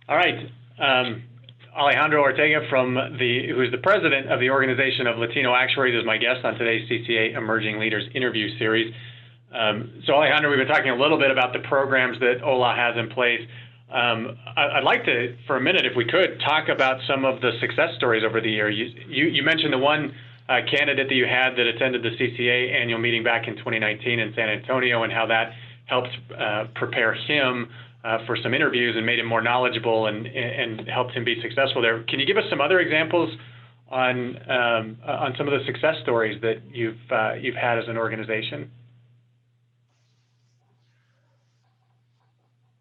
All right. Alejandro Ortega who's the president of the Organization of Latino Actuaries, is my guest on today's CCA Emerging Leaders interview series. So Alejandro, we've been talking a little bit about the programs that OLA has in place. I'd like to, for a minute, if we could, talk about some of the success stories over the year. You mentioned the one candidate that you had that attended the CCA annual meeting back in 2019 in San Antonio, and how that helped prepare him for some interviews and made him more knowledgeable and helped him be successful there. Can you give us some other examples on some of the success stories that you've had as an organization?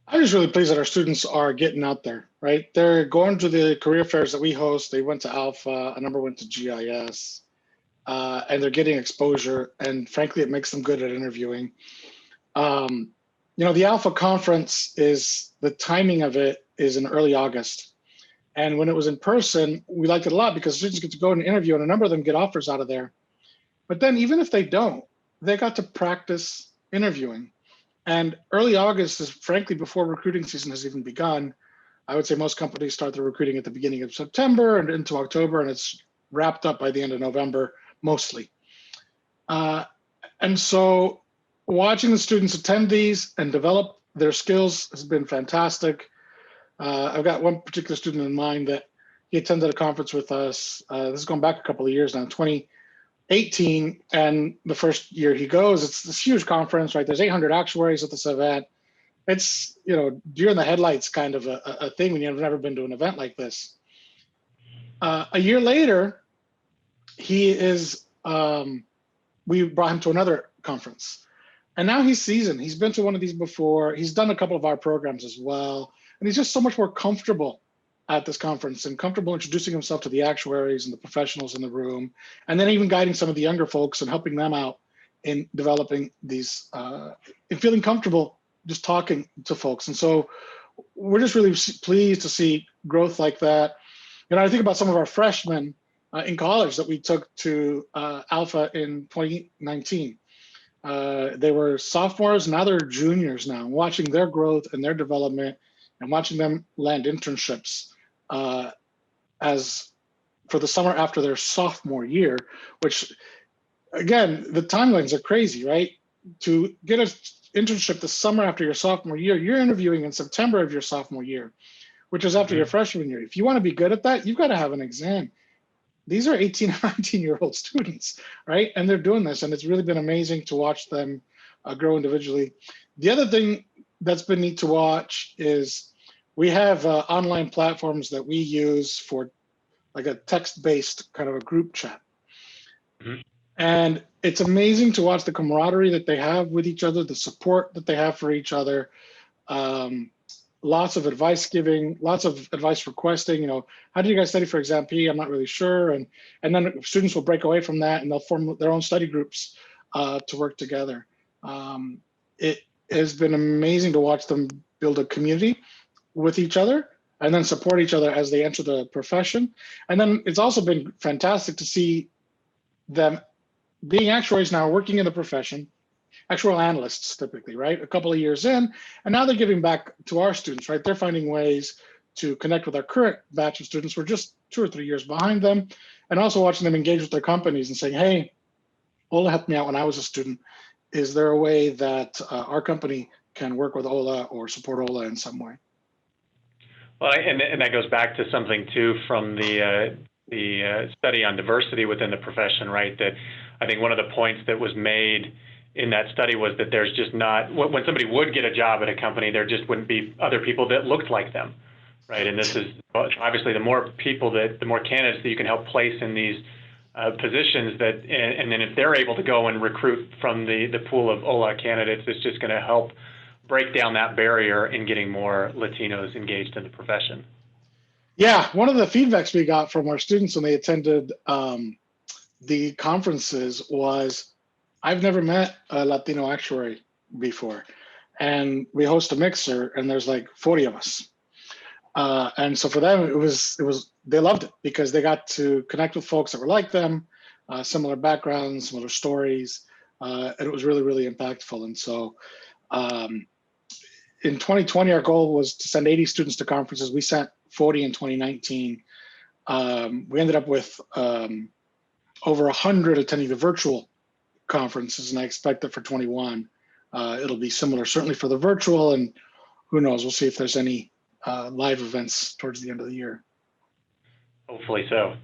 I'm just really pleased that our students are getting out there, right? They're going to the career fairs that we host. They went to Alpha, a number went to GIS, and they're getting exposure. And frankly, it makes them good at interviewing. The Alpha conference the timing of it is in early August. And when it was in person, we liked it a lot because students get to go and interview, and a number of them get offers out of there. But then even if they don't, they got to practice interviewing. And early August is frankly before recruiting season has even begun. I would say most companies start their recruiting at the beginning of September and into October, and it's wrapped up by the end of November, mostly. And so watching the students attend these and develop their skills has been fantastic. I've got one particular student in mind that he attended a conference with us. This is going back a couple of years now, 2018, and the first year he goes, it's this huge conference, right? There's 800 actuaries at this event. It's, deer in the headlights kind of a thing when you've never been to an event like this. A year later, we brought him to another conference. And now he's seasoned. He's been to one of these before. He's done a couple of our programs as well. And he's just so much more comfortable at this conference and comfortable introducing himself to the actuaries and the professionals in the room, and then even guiding some of the younger folks and helping them out in developing these, and feeling comfortable just talking to folks. And so we're just really pleased to see growth like that. I think about some of our freshmen in college that we took to Alpha in 2019. They were sophomores, now they're juniors now, watching their growth and their development and watching them land internships as for the summer after their sophomore year, which again, the timelines are crazy, right? To get an internship the summer after your sophomore year, you're interviewing in September of your sophomore year, which is after your freshman year. If you want to be good at that, you've got to have an exam. These are 18 and 19-year-old students, right? And they're doing this, and it's really been amazing to watch them grow individually. The other thing that's been neat to watch is we have online platforms that we use for like a text-based kind of a group chat. Mm-hmm. And it's amazing to watch the camaraderie that they have with each other, the support that they have for each other. Lots of advice giving, lots of advice requesting, how do you guys study for exam P? I'm not really sure. And then students will break away from that and they'll form their own study groups to work together. It has been amazing to watch them build a community with each other and then support each other as they enter the profession. And then it's also been fantastic to see them being actuaries now, working in the profession, actuarial analysts typically, right? A couple of years in, and now they're giving back to our students, right? They're finding ways to connect with our current batch of students. We're just 2 or 3 years behind them, and also watching them engage with their companies and saying, hey, OLA helped me out when I was a student. Is there a way that our company can work with OLA or support OLA in some way? Well, and that goes back to something too from the study on diversity within the profession, right? That I think one of the points that was made in that study was that there's just not, when somebody would get a job at a company, there just wouldn't be other people that looked like them, right? And this is obviously the more candidates that you can help place in these positions and then if they're able to go and recruit from the pool of OLA candidates, it's just going to help break down that barrier in getting more Latinos engaged in the profession. Yeah, one of the feedbacks we got from our students when they attended the conferences was, I've never met a Latino actuary before. And we host a mixer and there's like 40 of us. And so for them, they loved it because they got to connect with folks that were like them, similar backgrounds, similar stories. And it was really, really impactful. And so in 2020, our goal was to send 80 students to conferences. We sent 40 in 2019. We ended up with over 100 attending the virtual conferences, and I expect that for 21, it'll be similar, certainly for the virtual, and who knows, we'll see if there's any live events towards the end of the year. Hopefully so.